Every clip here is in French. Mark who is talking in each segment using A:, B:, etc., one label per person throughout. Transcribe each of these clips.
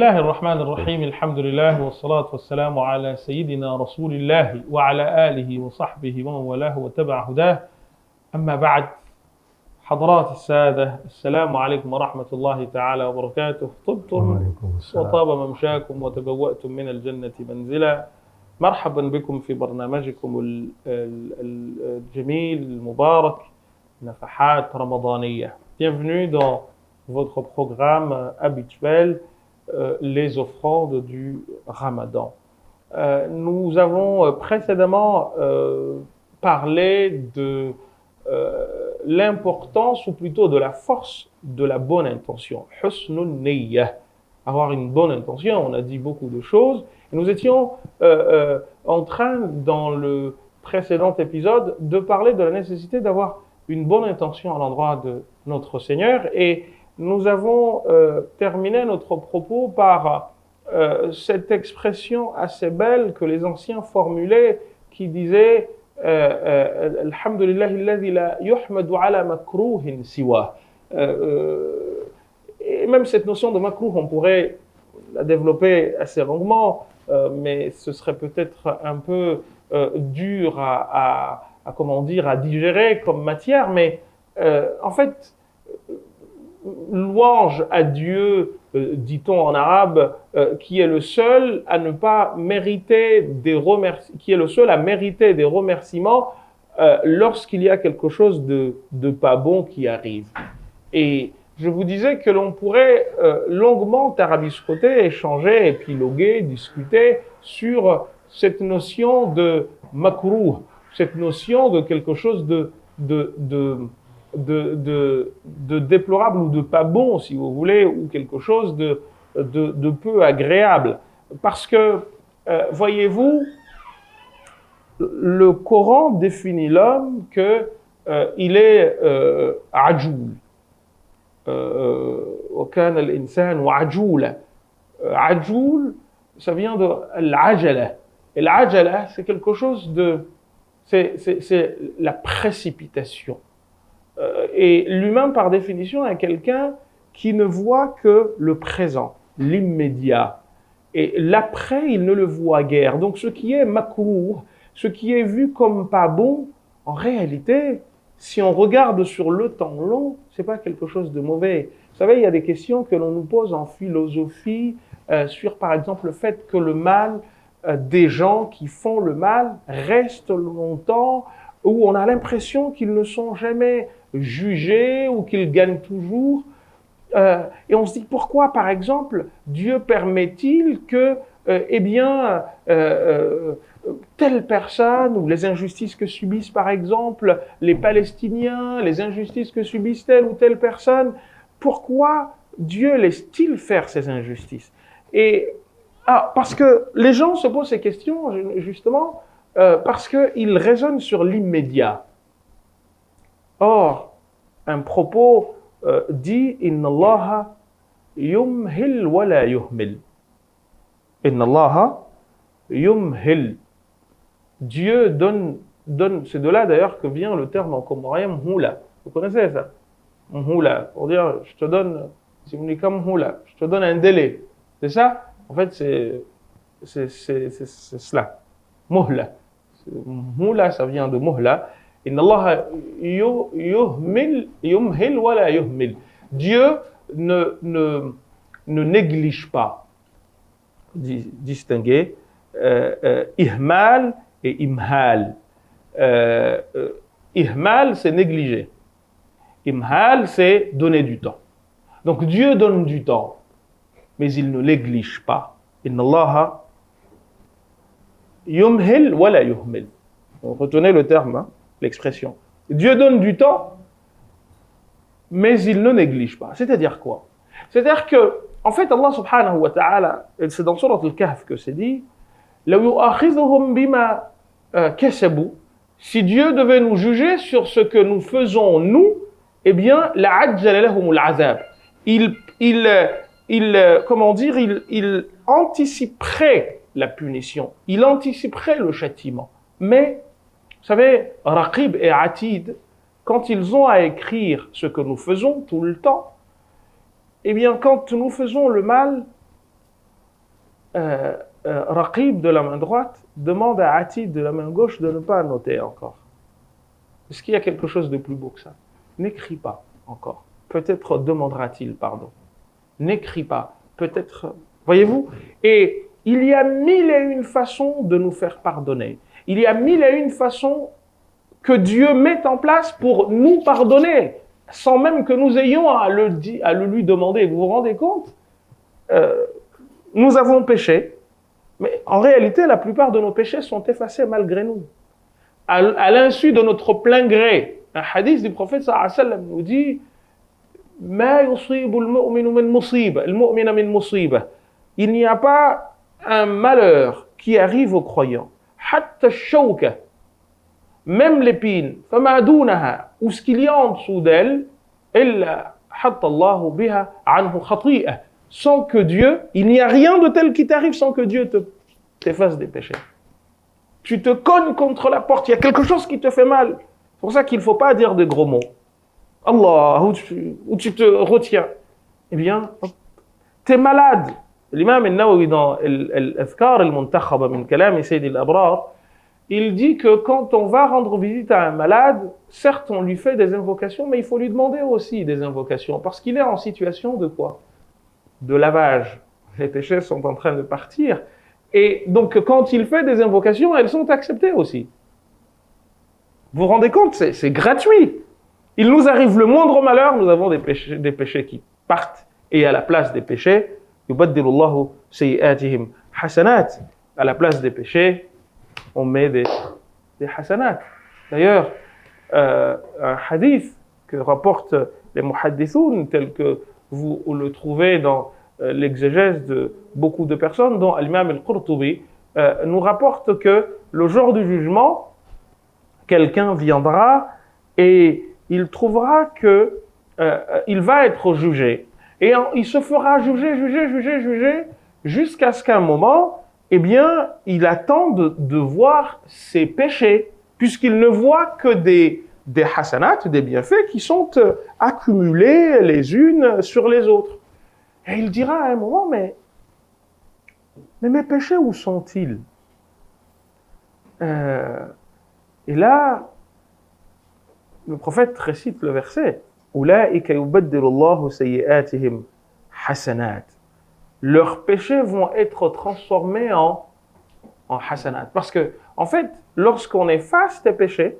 A: الله الرحمن الرحيم الحمد لله والصلاة والسلام على سيدنا رسول الله وعلى آله وصحبه ومن والاه وتبع هداه أما بعد حضرات السادة السلام عليكم ورحمة الله تعالى وبركاته طبتم وطاب ممشاكم وتبوأتم من الجنة منزلا مرحبا بكم في برنامجكم الجميل المبارك نفحات رمضانية. Bienvenue dans votre programme habituel les offrandes du Ramadan. Nous avons précédemment parlé de l'importance ou plutôt de la force de la bonne intention. Husnun niyyah. Avoir une bonne intention, on a dit beaucoup de choses. Et nous étions en train, dans le précédent épisode, de parler de la nécessité d'avoir une bonne intention à l'endroit de notre Seigneur. Et nous avons terminé notre propos par cette expression assez belle que les anciens formulaient, qui disait Alhamdulillahi alladhi la yuhmadu ala makruhin siwa. Et même cette notion de makruh, on pourrait la développer assez longuement, mais ce serait peut-être un peu dur à digérer comme matière, mais en fait, louange à Dieu, dit-on en arabe, qui est le seul à ne pas mériter qui est le seul à mériter des remerciements lorsqu'il y a quelque chose de pas bon qui arrive. Et je vous disais que l'on pourrait longuement tarabiscoter, échanger, épiloguer, discuter sur cette notion de makruh, cette notion de quelque chose de déplorable ou de pas bon, si vous voulez, ou quelque chose de peu agréable. Parce que, voyez-vous, le Coran définit l'homme que il est ajoul. وَكَانَ الْإِنسَانُ عَجُولًا. Ajoul, ça vient de l'ajala. Et l'ajala, c'est quelque chose de... C'est la précipitation. Et l'humain, par définition, est quelqu'un qui ne voit que le présent, l'immédiat. Et l'après, il ne le voit guère. Donc, ce qui est makruh, ce qui est vu comme pas bon, en réalité, si on regarde sur le temps long, c'est pas quelque chose de mauvais. Vous savez, il y a des questions que l'on nous pose en philosophie sur, par exemple, le fait que le mal des gens qui font le mal restent longtemps, où on a l'impression qu'ils ne sont jamais jugés ou qu'ils gagnent toujours. Et on se dit pourquoi, par exemple, Dieu permet-il que, telle personne ou les injustices que subissent, par exemple, les Palestiniens, les injustices que subissent telle ou telle personne, pourquoi Dieu laisse-t-il faire ces injustices? Et parce que les gens se posent ces questions, justement, parce qu'ils raisonnent sur l'immédiat. Or, un propos dit « Inna Allaha yumhil wa la yuhmil ». Inna Allaha yumhil. Dieu donne, c'est de là d'ailleurs que vient le terme en comorien mhula. Vous connaissez ça? Mhula, pour dire je te donne, si vous dites comme mhula, je te donne un délai. C'est ça? En fait, c'est cela. Muhla. Muhla, ça vient de muhla. Inna Allah yumhil wa la yuhmil. Dieu ne néglige pas. Distinguer ihmal et imhal. Ihmal, c'est négliger. Imhal, c'est donner du temps. Donc Dieu donne du temps, mais il ne néglige pas. Inna Allah yumhil wa la yuhmil. Retenez le terme, l'expression. Dieu donne du temps, mais il ne néglige pas. C'est-à-dire quoi? C'est-à-dire que, en fait, Allah subhanahu wa ta'ala, c'est dans Surat al-Kahf que c'est dit, لَوْ يُؤَخِذُهُمْ بِمَا كَسَبُوا. Si Dieu devait nous juger sur ce que nous faisons, nous, eh bien, لَعَجَّلَ لَهُمُ الْعَذَابِ. Il anticiperait la punition, il anticiperait le châtiment. Mais, vous savez, Raqib et Atid, quand ils ont à écrire ce que nous faisons tout le temps, eh bien, quand nous faisons le mal, Raqib de la main droite demande à Atid de la main gauche de ne pas noter encore. Est-ce qu'il y a quelque chose de plus beau que ça? N'écris pas encore. Peut-être demandera-t-il pardon. N'écris pas. Peut-être... Voyez-vous? Et il y a 1001 façons de nous faire pardonner. Il y a 1001 façons que Dieu met en place pour nous pardonner, sans même que nous ayons à le lui demander. Vous vous rendez compte? Nous avons péché, mais en réalité, la plupart de nos péchés sont effacés malgré nous. À l'insu de notre plein gré. Un hadith du prophète sallallahu alayhi wa sallam nous dit Ma yusibu al-mu'minu min musiba, al-mu'mina min musiba. Il n'y a pas un malheur qui arrive aux croyants. Hatta ash-shawka, même l'épine, fama dunaha, ou ce qu'il y a en dessous d'elle, illa hatta Allahu biha anhu khati'ah. Sans que Dieu, il n'y a rien de tel qui t'arrive sans que Dieu t'efface des péchés. Tu te cognes contre la porte, il y a quelque chose qui te fait mal. C'est pour ça qu'il ne faut pas dire de gros mots. Allah, où tu te retiens. Eh bien, tu es malade. L'imam al-Nawawi dans Al-Azkar al-Muntakhaba min Kalam Sayyid al-Abrar, il dit que quand on va rendre visite à un malade, certes on lui fait des invocations, mais il faut lui demander aussi des invocations, parce qu'il est en situation de quoi? De lavage. Les péchés sont en train de partir. Et donc, quand il fait des invocations, elles sont acceptées aussi. Vous vous rendez compte? C'est gratuit. Il nous arrive le moindre malheur, nous avons des péchés qui partent. Et à la place des péchés, yubaddilullahu sayyi'atihim hasanat. À la place des péchés, on met des hasanat. D'ailleurs, un hadith que rapportent les muhaddithoun, tel que vous le trouvez dans l'exégèse de beaucoup de personnes, dont l'imam al-Qurtubi nous rapporte que le jour du jugement, quelqu'un viendra et il trouvera que il va être jugé. Et il se fera juger, jusqu'à ce qu'à un moment, eh bien, il attend de voir ses péchés, puisqu'il ne voit que des hasanats, des bienfaits qui sont accumulés les unes sur les autres. Et il dira à un moment, mais mes péchés, où sont-ils? Et là, le prophète récite le verset Ulaika yubaddilullahu sayyi'atihim hasanat. Leurs péchés vont être transformés en hasanat. Parce que, en fait, lorsqu'on efface tes péchés,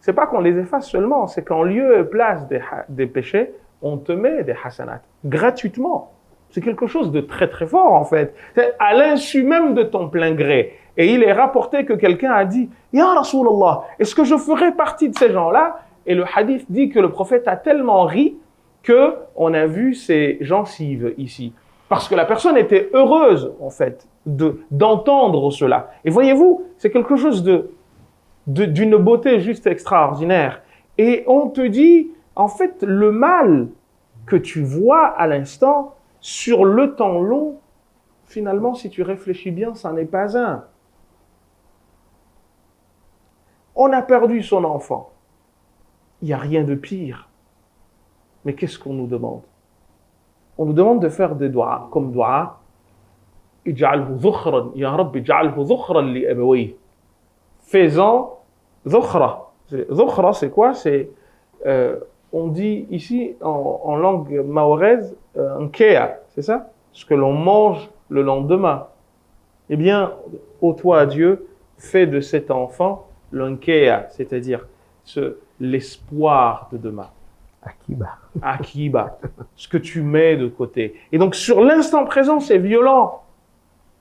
A: c'est pas qu'on les efface seulement, c'est qu'en lieu et place des péchés, on te met des hasanat gratuitement. C'est quelque chose de très très fort en fait. C'est à l'insu même de ton plein gré. Et il est rapporté que quelqu'un a dit « Ya Rasulallah, est-ce que je ferai partie de ces gens-là » Et le hadith dit que le prophète a tellement ri qu'on a vu ses gencives ici. Parce que la personne était heureuse en fait d'entendre cela. Et voyez-vous, c'est quelque chose d'une beauté juste extraordinaire. Et on te dit, en fait, le mal que tu vois à l'instant, sur le temps long, finalement, si tu réfléchis bien, ça n'est pas un. On a perdu son enfant. Il n'y a rien de pire. Mais qu'est-ce qu'on nous demande? On nous demande de faire des doigts, comme doigt. Ij'alhu dhukhran, ya Rabbi, ij'alhu dhukhran li abawayh. Fais-en dhukhra. Dhukhra, c'est quoi? C'est on dit ici, en langue mahoraise, un kea, c'est ça? Ce que l'on mange le lendemain. Eh bien, ô toi, Dieu, fais de cet enfant l'unkea, c'est-à-dire l'espoir de demain. Akiba. Ce que tu mets de côté. Et donc, sur l'instant présent, c'est violent.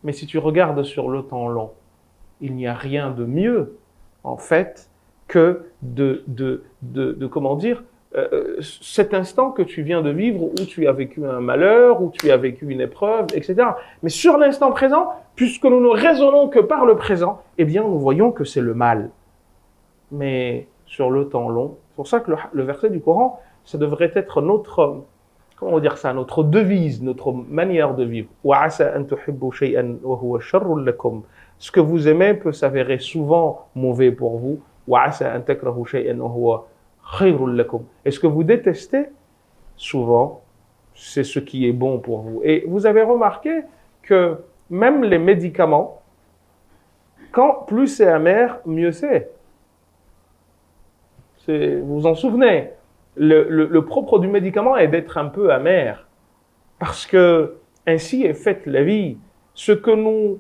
A: Mais si tu regardes sur le temps long, il n'y a rien de mieux, en fait, que comment dire, cet instant que tu viens de vivre où tu as vécu un malheur, où tu as vécu une épreuve, etc. Mais sur l'instant présent, puisque nous ne raisonnons que par le présent, eh bien, nous voyons que c'est le mal. Mais sur le temps long, c'est pour ça que le verset du Coran, ça devrait être notre, comment dire ça, notre devise, notre manière de vivre. وَعَسَىٰ أَن تُحِبُّوا شَيْئًا وَهُوَ شَرٌّ لَكُمْ. Ce que vous aimez peut s'avérer souvent mauvais pour vous. وَعَسَىٰ أَن تَكْرَهُوا شَيْئًا وَهُوَ خَيْرٌ لَكُمْ. Et ce que vous détestez, souvent, c'est ce qui est bon pour vous. Et vous avez remarqué que même les médicaments, quand plus c'est amer, mieux c'est. Vous vous en souvenez, le propre du médicament est d'être un peu amer. Parce que ainsi est faite la vie. Ce que nous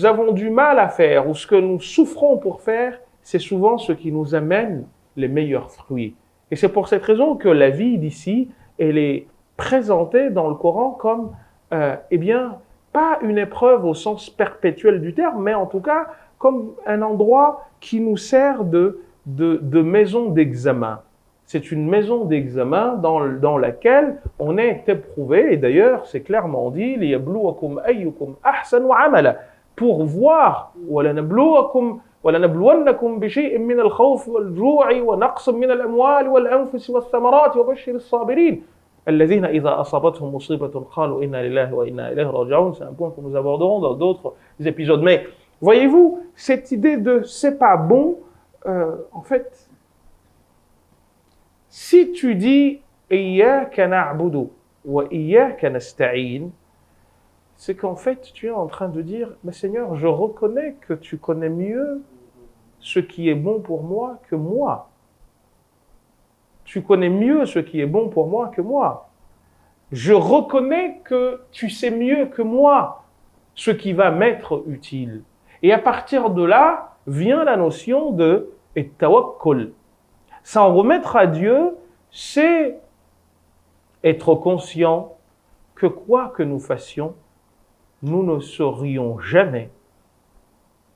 A: avons du mal à faire ou ce que nous souffrons pour faire, c'est souvent ce qui nous amène les meilleurs fruits. Et c'est pour cette raison que la vie d'ici, elle est présentée dans le Coran comme, pas une épreuve au sens perpétuel du terme, mais en tout cas comme un endroit qui nous sert de maison d'examen. C'est une maison d'examen dans laquelle on est éprouvé, et d'ailleurs c'est clairement dit, لِيَبْلُوَكُمْ أَيُّكُمْ أَحْسَنُ عَمَلًا, pour voir, وَلَنَبْلُوَنَّكُمْ بِشَيْءٍ مِّنَ الْخَوْفِ وَالْجُوعِ وَنَقْصٍ مِّنَ الْأَمْوَالِ وَالْأَنفُسِ وَالثَّمَرَاتِ وَبَشِّرِ الصَّابِرِينَ الَّذِينَ إِذَا أَصَابَتْهُمْ مُصِيبَةٌ قَالُوا إِنَّا لِلَّهِ وَإِنَّا إِلَيْهِ راجعون. C'est un point que nous aborderons dans d'autres épisodes. Mais voyez-vous, cette idée de c'est pas bon, en fait, si tu dis Iyyaka na'budu wa iyyaka nasta'in, c'est qu'en fait tu es en train de dire mais Seigneur, je reconnais que tu connais mieux ce qui est bon pour moi que moi. Tu connais mieux ce qui est bon pour moi que moi. Je reconnais que tu sais mieux que moi ce qui va m'être utile. Et à partir de là vient la notion de tawakkul. S'en remettre à Dieu, c'est être conscient que quoi que nous fassions, nous ne saurions jamais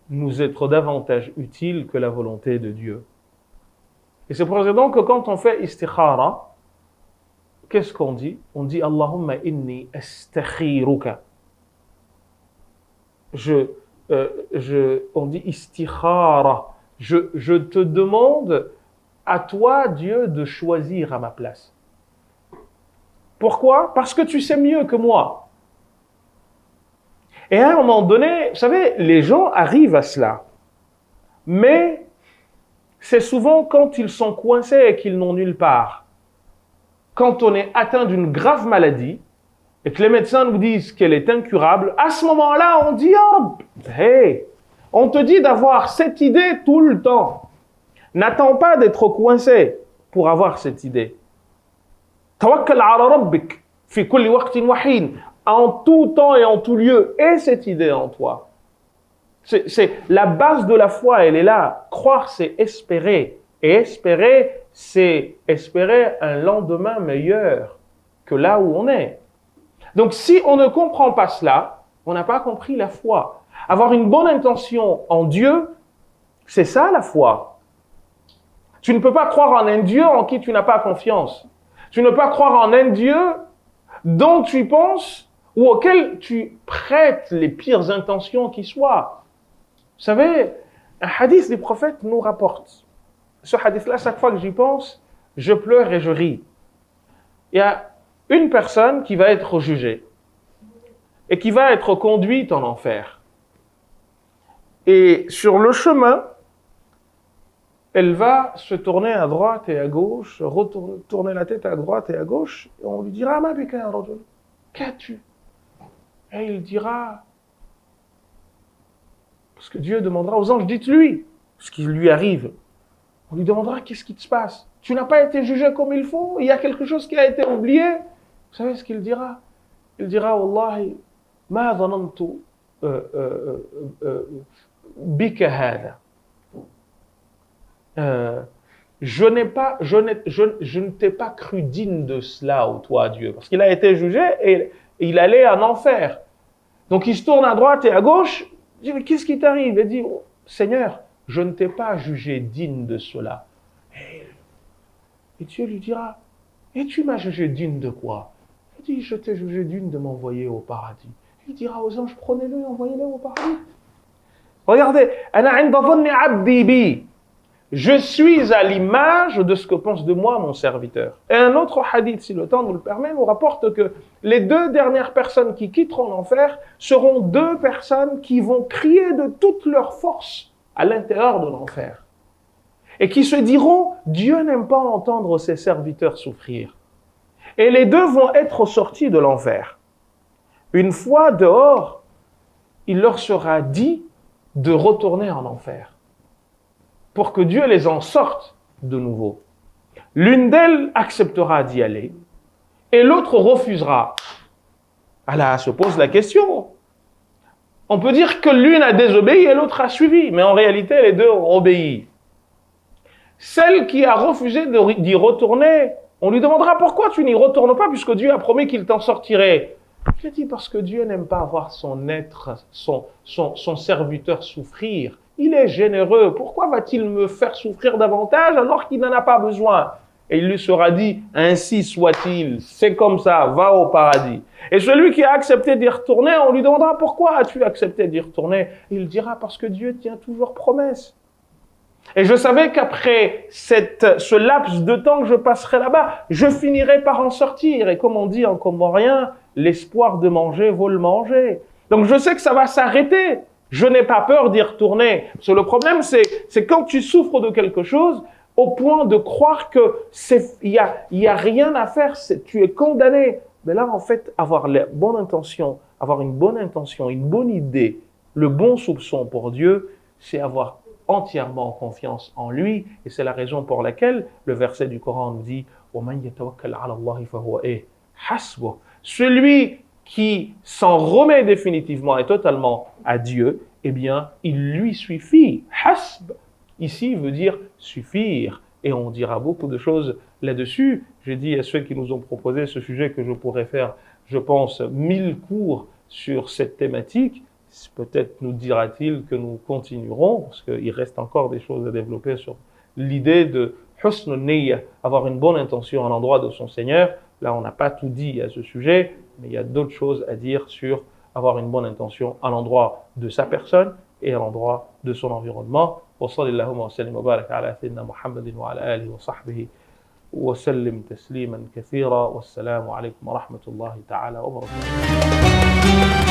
A: nous être davantage utiles que la volonté de Dieu. Et c'est pour ça donc que quand on fait istikhara, qu'est-ce qu'on dit? On dit Allahumma inni astakhiruka. On dit istikhara. Je te demande à toi, Dieu, de choisir à ma place. Pourquoi? Parce que tu sais mieux que moi. Et à un moment donné, vous savez, les gens arrivent à cela. Mais c'est souvent quand ils sont coincés et qu'ils n'ont nulle part. Quand on est atteint d'une grave maladie et que les médecins nous disent qu'elle est incurable, à ce moment-là, on dit oh, hey, on te dit d'avoir cette idée tout le temps. N'attends pas d'être coincé pour avoir cette idée. Tawakkal ala rabbik fi kulli waqtin wa hin. En tout temps et en tout lieu, aie cette idée en toi. C'est la base de la foi, elle est là. Croire, c'est espérer. Et espérer, c'est espérer un lendemain meilleur que là où on est. Donc si on ne comprend pas cela, on n'a pas compris la foi. Avoir une bonne intention en Dieu, c'est ça la foi. Tu ne peux pas croire en un Dieu en qui tu n'as pas confiance. Tu ne peux pas croire en un Dieu dont tu penses ou auquel tu prêtes les pires intentions qui soient. Vous savez, un hadith des prophètes nous rapporte. Ce hadith-là, chaque fois que j'y pense, je pleure et je ris. Il y a une personne qui va être jugée et qui va être conduite en enfer. Et sur le chemin, elle va se tourner à droite et à gauche, tourner la tête à droite et à gauche, et on lui dira « Ma bika ya rajul, qu'as-tu » Et il dira, parce que Dieu demandera aux anges « Dites-lui ce qui lui arrive ». On lui demandera « Qu'est-ce qui se passe? Tu n'as pas été jugé comme il faut? Il y a quelque chose qui a été oublié ?» Vous savez ce qu'il dira? Il dira « Wallahi, ma dhanantu bika hada » je ne t'ai pas cru digne de cela, ô toi, Dieu. Parce qu'il a été jugé et il allait en enfer. Donc il se tourne à droite et à gauche. Il dit, mais qu'est-ce qui t'arrive? Il dit, oh, Seigneur, je ne t'ai pas jugé digne de cela. Et Dieu lui dira, et tu m'as jugé digne de quoi? Il dit, je t'ai jugé digne de m'envoyer au paradis. Il dira aux anges, prenez-le et envoyez-le au paradis. Regardez, ana 'inda dhanni 'abdi bi. Je suis à l'image de ce que pense de moi mon serviteur. Et un autre hadith, si le temps nous le permet, nous rapporte que les deux dernières personnes qui quitteront l'enfer seront deux personnes qui vont crier de toute leur force à l'intérieur de l'enfer. Et qui se diront, Dieu n'aime pas entendre ses serviteurs souffrir. Et les deux vont être sortis de l'enfer. une fois dehors, il leur sera dit de retourner en enfer pour que Dieu les en sorte de nouveau. L'une d'elles acceptera d'y aller et l'autre refusera. Alors, se pose la question. On peut dire que l'une a désobéi et l'autre a suivi, mais en réalité, les deux ont obéi. Celle qui a refusé d'y retourner, on lui demandera pourquoi tu n'y retournes pas puisque Dieu a promis qu'il t'en sortirait. Il a dit parce que Dieu n'aime pas voir son être, son serviteur souffrir. Il est généreux. Pourquoi va-t-il me faire souffrir davantage alors qu'il n'en a pas besoin? Et il lui sera dit, ainsi soit-il, c'est comme ça, va au paradis. Et celui qui a accepté d'y retourner, on lui demandera pourquoi as-tu accepté d'y retourner? Il dira parce que Dieu tient toujours promesse. Et je savais qu'après ce laps de temps que je passerai là-bas, je finirai par en sortir. Et comme on dit en comorien, l'espoir de manger vaut le manger. Donc je sais que ça va s'arrêter. Je n'ai pas peur d'y retourner. Parce que le problème, c'est quand tu souffres de quelque chose, au point de croire que il y a rien à faire, tu es condamné. Mais là, en fait, avoir la bonne intention, avoir une bonne intention, une bonne idée, le bon soupçon pour Dieu, c'est avoir entièrement confiance en lui, et c'est la raison pour laquelle le verset du Coran nous dit وَمَنْ يَتَوَكَّلْ عَلَى اللَّهِ فَهُوَ حَسْبُهُ. Celui qui s'en remet définitivement et totalement à Dieu, eh bien, il lui suffit. Hasb, ici, veut dire suffire. Et on dira beaucoup de choses là-dessus. J'ai dit à ceux qui nous ont proposé ce sujet que je pourrais faire, je pense, 1000 cours sur cette thématique. Peut-être nous dira-t-il que nous continuerons, parce qu'il reste encore des choses à développer sur l'idée de husn al-niyya, avoir une bonne intention à l'endroit de son Seigneur. Là, on n'a pas tout dit à ce sujet, mais il y a d'autres choses à dire sur avoir une bonne intention à l'endroit de sa personne et à l'endroit de son environnement. Wa sallallahu wa sallim wa barak ala sayyidina Muhammadin wa ala alihi wa sahbihi wa sallim tasliman kathira. Wassalamu alaikum wa rahmatullahi ta'ala wa barakatuh.